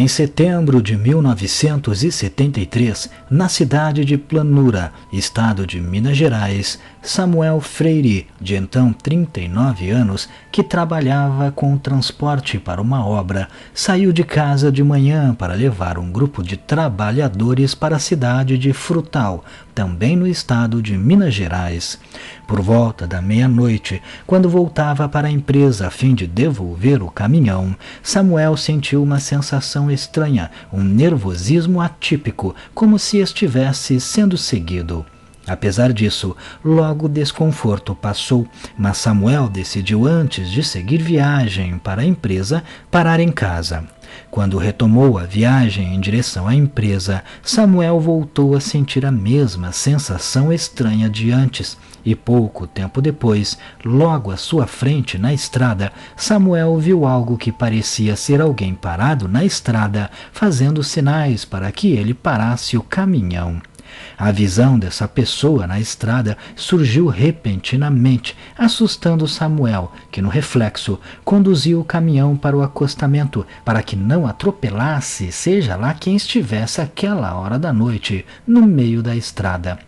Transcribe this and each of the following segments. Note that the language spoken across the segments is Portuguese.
Em setembro de 1973, na cidade de Planura, estado de Minas Gerais, Samuel Freire, de então 39 anos, que trabalhava com transporte para uma obra, saiu de casa de manhã para levar um grupo de trabalhadores para a cidade de Frutal, também no estado de Minas Gerais. Por volta da meia-noite, quando voltava para a empresa a fim de devolver o caminhão, Samuel sentiu uma sensação estranha, um nervosismo atípico, como se estivesse sendo seguido. Apesar disso, logo o desconforto passou, mas Samuel decidiu, antes de seguir viagem para a empresa, parar em casa. Quando retomou a viagem em direção à empresa, Samuel voltou a sentir a mesma sensação estranha de antes, e pouco tempo depois, logo à sua frente na estrada, Samuel viu algo que parecia ser alguém parado na estrada, fazendo sinais para que ele parasse o caminhão. A visão dessa pessoa na estrada surgiu repentinamente, assustando Samuel, que no reflexo conduziu o caminhão para o acostamento, para que não atropelasse seja lá quem estivesse àquela hora da noite no meio da estrada.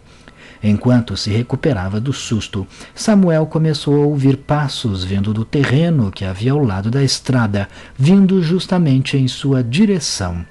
Enquanto se recuperava do susto, Samuel começou a ouvir passos vindo do terreno que havia ao lado da estrada, vindo justamente em sua direção.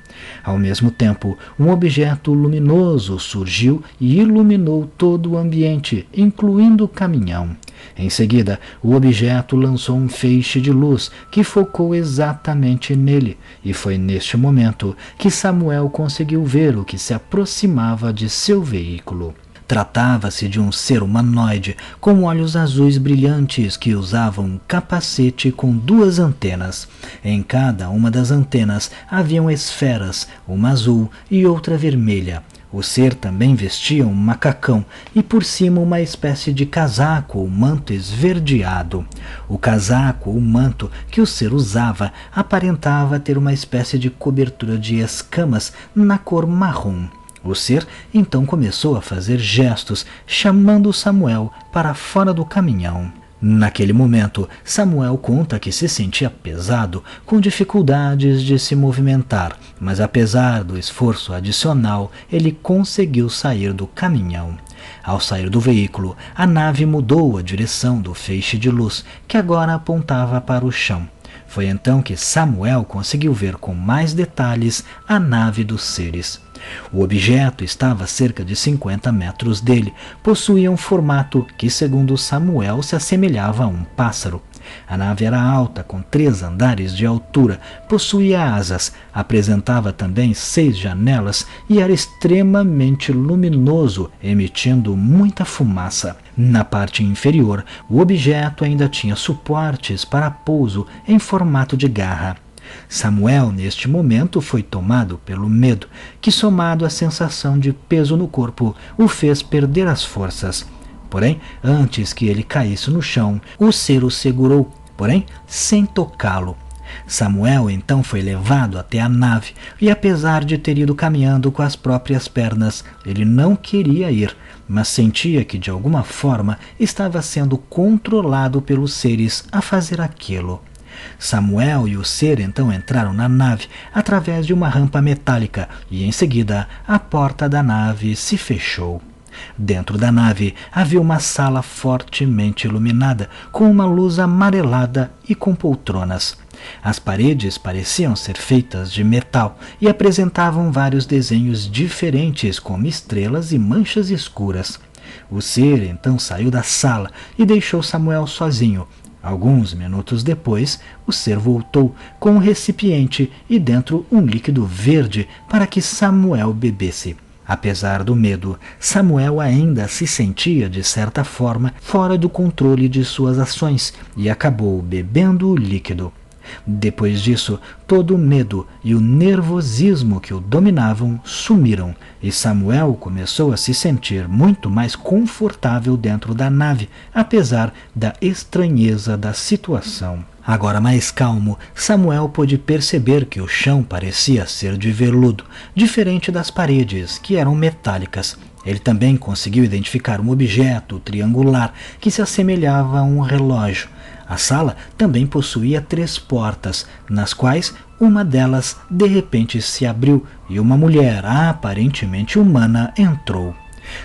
Ao mesmo tempo, um objeto luminoso surgiu e iluminou todo o ambiente, incluindo o caminhão. Em seguida, o objeto lançou um feixe de luz que focou exatamente nele, e foi neste momento que Samuel conseguiu ver o que se aproximava de seu veículo. Tratava-se de um ser humanoide com olhos azuis brilhantes que usava um capacete com duas antenas. Em cada uma das antenas haviam esferas, uma azul e outra vermelha. O ser também vestia um macacão e por cima uma espécie de casaco ou manto esverdeado. O casaco ou manto que o ser usava aparentava ter uma espécie de cobertura de escamas na cor marrom. O ser então começou a fazer gestos, chamando Samuel para fora do caminhão. Naquele momento, Samuel conta que se sentia pesado, com dificuldades de se movimentar, mas apesar do esforço adicional, ele conseguiu sair do caminhão. Ao sair do veículo, a nave mudou a direção do feixe de luz, que agora apontava para o chão. Foi então que Samuel conseguiu ver com mais detalhes a nave dos seres. O objeto estava a cerca de 50 metros dele, possuía um formato que, segundo Samuel, se assemelhava a um pássaro. A nave era alta, com 3 andares de altura, possuía asas, apresentava também 6 janelas e era extremamente luminoso, emitindo muita fumaça. Na parte inferior, o objeto ainda tinha suportes para pouso em formato de garra. Samuel, neste momento, foi tomado pelo medo, que, somado à sensação de peso no corpo, o fez perder as forças. Porém, antes que ele caísse no chão, o ser o segurou, porém sem tocá-lo. Samuel então foi levado até a nave e, apesar de ter ido caminhando com as próprias pernas, ele não queria ir, mas sentia que de alguma forma estava sendo controlado pelos seres a fazer aquilo. Samuel e o ser então entraram na nave através de uma rampa metálica e em seguida a porta da nave se fechou. Dentro da nave havia uma sala fortemente iluminada, com uma luz amarelada e com poltronas. As paredes pareciam ser feitas de metal e apresentavam vários desenhos diferentes, como estrelas e manchas escuras. O ser então saiu da sala e deixou Samuel sozinho. Alguns minutos depois, o ser voltou com um recipiente e dentro um líquido verde para que Samuel bebesse. Apesar do medo, Samuel ainda se sentia, de certa forma, fora do controle de suas ações e acabou bebendo o líquido. Depois disso, todo o medo e o nervosismo que o dominavam sumiram e Samuel começou a se sentir muito mais confortável dentro da nave, apesar da estranheza da situação. Agora mais calmo, Samuel pôde perceber que o chão parecia ser de veludo, diferente das paredes, que eram metálicas. Ele também conseguiu identificar um objeto triangular que se assemelhava a um relógio. A sala também possuía 3 portas, nas quais uma delas de repente se abriu e uma mulher aparentemente humana entrou.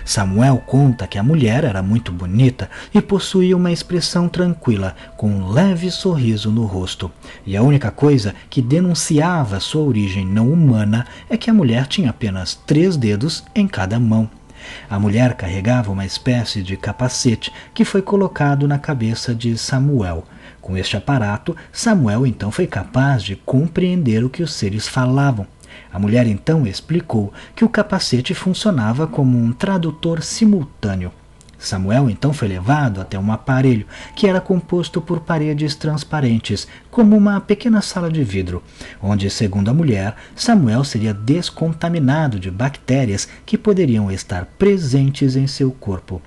Samuel conta que a mulher era muito bonita e possuía uma expressão tranquila, com um leve sorriso no rosto. E a única coisa que denunciava sua origem não humana é que a mulher tinha apenas 3 dedos em cada mão. A mulher carregava uma espécie de capacete que foi colocado na cabeça de Samuel. Com este aparato, Samuel então foi capaz de compreender o que os seres falavam. A mulher então explicou que o capacete funcionava como um tradutor simultâneo. Samuel então foi levado até um aparelho que era composto por paredes transparentes, como uma pequena sala de vidro, onde, segundo a mulher, Samuel seria descontaminado de bactérias que poderiam estar presentes em seu corpo.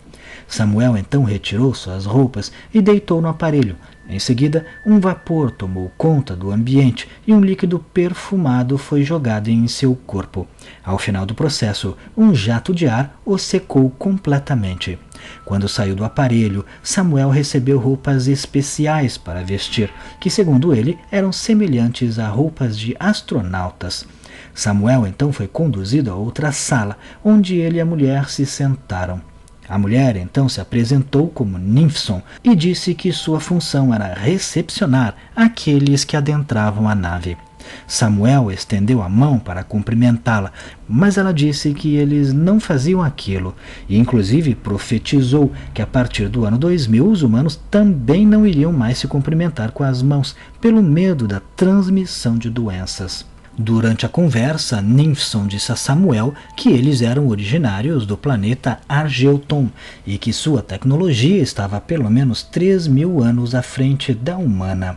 Samuel então retirou suas roupas e deitou no aparelho. Em seguida, um vapor tomou conta do ambiente e um líquido perfumado foi jogado em seu corpo. Ao final do processo, um jato de ar o secou completamente. Quando saiu do aparelho, Samuel recebeu roupas especiais para vestir, que, segundo ele, eram semelhantes a roupas de astronautas. Samuel então foi conduzido a outra sala, onde ele e a mulher se sentaram. A mulher então se apresentou como Nifson e disse que sua função era recepcionar aqueles que adentravam a nave. Samuel estendeu a mão para cumprimentá-la, mas ela disse que eles não faziam aquilo e inclusive profetizou que a partir do ano 2000 os humanos também não iriam mais se cumprimentar com as mãos pelo medo da transmissão de doenças. Durante a conversa, Nifson disse a Samuel que eles eram originários do planeta Argeuton e que sua tecnologia estava pelo menos 3.000 anos à frente da humana.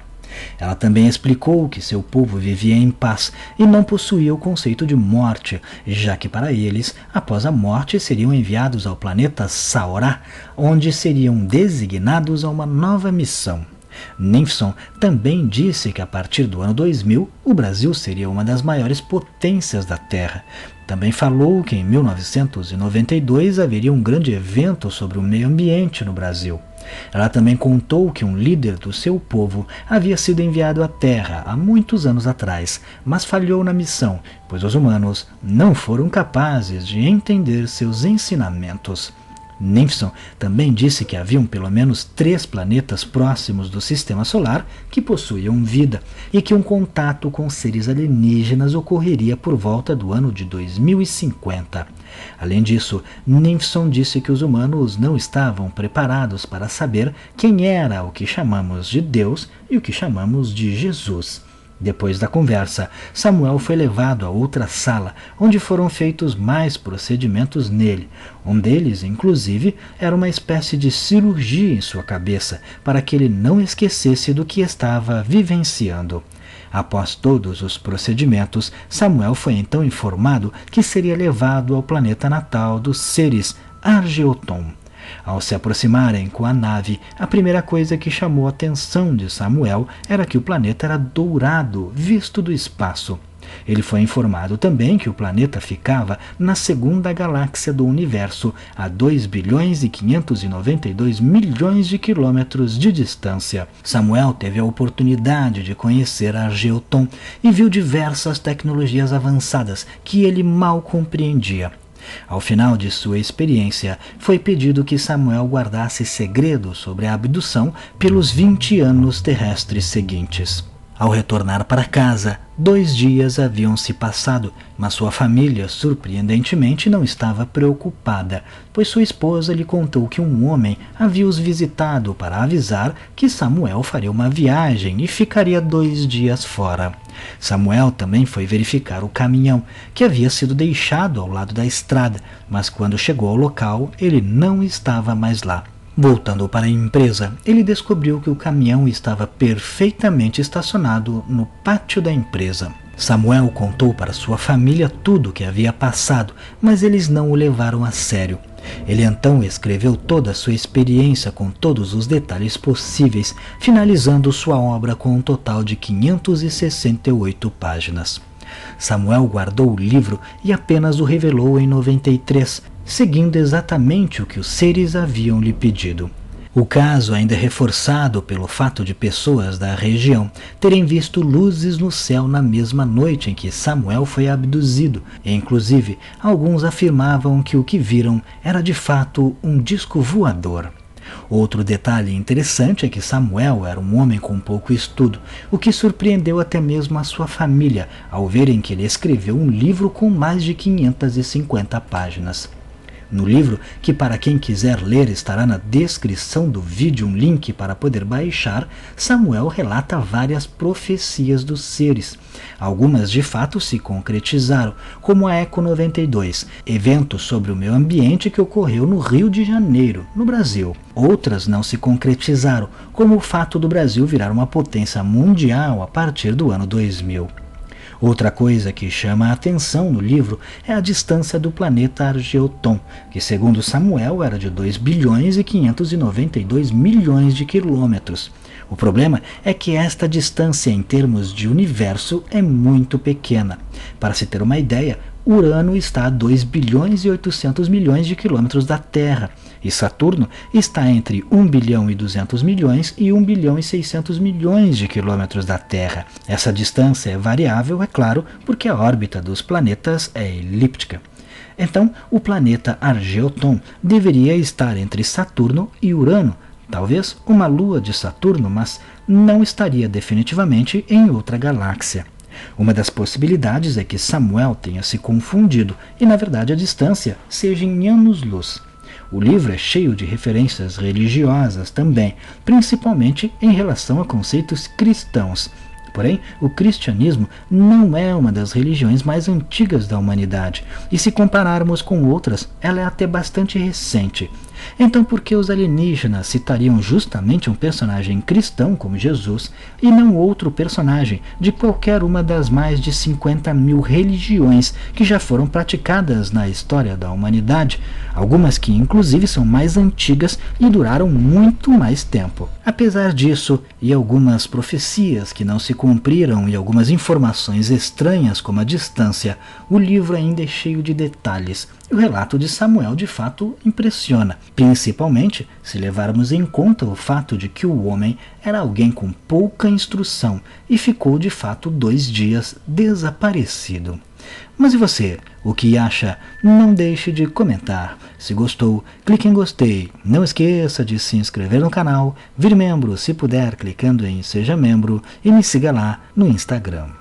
Ela também explicou que seu povo vivia em paz e não possuía o conceito de morte, já que para eles, após a morte, seriam enviados ao planeta Saorá, onde seriam designados a uma nova missão. Nifson também disse que a partir do ano 2000 o Brasil seria uma das maiores potências da Terra. Também falou que em 1992 haveria um grande evento sobre o meio ambiente no Brasil. Ela também contou que um líder do seu povo havia sido enviado à Terra há muitos anos atrás, mas falhou na missão, pois os humanos não foram capazes de entender seus ensinamentos. Nifson também disse que haviam pelo menos 3 planetas próximos do Sistema Solar que possuíam vida e que um contato com seres alienígenas ocorreria por volta do ano de 2050. Além disso, Nifson disse que os humanos não estavam preparados para saber quem era o que chamamos de Deus e o que chamamos de Jesus. Depois da conversa, Samuel foi levado a outra sala, onde foram feitos mais procedimentos nele. Um deles, inclusive, era uma espécie de cirurgia em sua cabeça, para que ele não esquecesse do que estava vivenciando. Após todos os procedimentos, Samuel foi então informado que seria levado ao planeta natal dos seres, Argeuton. Ao se aproximarem com a nave, a primeira coisa que chamou a atenção de Samuel era que o planeta era dourado, visto do espaço. Ele foi informado também que o planeta ficava na segunda galáxia do universo, a 2.592 bilhões de quilômetros de distância. Samuel teve a oportunidade de conhecer Argeuton e viu diversas tecnologias avançadas que ele mal compreendia. Ao final de sua experiência, foi pedido que Samuel guardasse segredo sobre a abdução pelos 20 anos terrestres seguintes. Ao retornar para casa, 2 dias haviam se passado, mas sua família, surpreendentemente, não estava preocupada, pois sua esposa lhe contou que um homem havia os visitado para avisar que Samuel faria uma viagem e ficaria 2 dias fora. Samuel também foi verificar o caminhão, que havia sido deixado ao lado da estrada, mas quando chegou ao local, ele não estava mais lá. Voltando para a empresa, ele descobriu que o caminhão estava perfeitamente estacionado no pátio da empresa. Samuel contou para sua família tudo o que havia passado, mas eles não o levaram a sério. Ele então escreveu toda a sua experiência com todos os detalhes possíveis, finalizando sua obra com um total de 568 páginas. Samuel guardou o livro e apenas o revelou em 93, seguindo exatamente o que os seres haviam lhe pedido. O caso ainda é reforçado pelo fato de pessoas da região terem visto luzes no céu na mesma noite em que Samuel foi abduzido, e inclusive alguns afirmavam que o que viram era de fato um disco voador. Outro detalhe interessante é que Samuel era um homem com pouco estudo, o que surpreendeu até mesmo a sua família ao verem que ele escreveu um livro com mais de 550 páginas. No livro, que para quem quiser ler estará na descrição do vídeo um link para poder baixar, Samuel relata várias profecias dos seres. Algumas de fato se concretizaram, como a Eco 92, evento sobre o meio ambiente que ocorreu no Rio de Janeiro, no Brasil. Outras não se concretizaram, como o fato do Brasil virar uma potência mundial a partir do ano 2000. Outra coisa que chama a atenção no livro é a distância do planeta Argeoton, que segundo Samuel era de 2 bilhões e 592 milhões de quilômetros. O problema é que esta distância em termos de universo é muito pequena. Para se ter uma ideia, Urano está a 2 bilhões e 800 milhões de quilômetros da Terra, e Saturno está entre 1 bilhão e 200 milhões e 1 bilhão e 600 milhões de quilômetros da Terra. Essa distância é variável, é claro, porque a órbita dos planetas é elíptica. Então, o planeta Argeoton deveria estar entre Saturno e Urano, talvez uma lua de Saturno, mas não estaria definitivamente em outra galáxia. Uma das possibilidades é que Samuel tenha se confundido e, na verdade, a distância seja em anos-luz. O livro é cheio de referências religiosas também, principalmente em relação a conceitos cristãos. Porém, o cristianismo não é uma das religiões mais antigas da humanidade, e se compararmos com outras, ela é até bastante recente. Então, por que os alienígenas citariam justamente um personagem cristão como Jesus e não outro personagem de qualquer uma das mais de 50 mil religiões que já foram praticadas na história da humanidade, algumas que inclusive são mais antigas e duraram muito mais tempo? Apesar disso, e algumas profecias que não se cumpriram e algumas informações estranhas como a distância, o livro ainda é cheio de detalhes. O relato de Samuel de fato impressiona, principalmente se levarmos em conta o fato de que o homem era alguém com pouca instrução e ficou de fato 2 dias desaparecido. Mas e você? O que acha? Não deixe de comentar. Se gostou, clique em gostei. Não esqueça de se inscrever no canal, vire membro se puder clicando em Seja Membro e me siga lá no Instagram.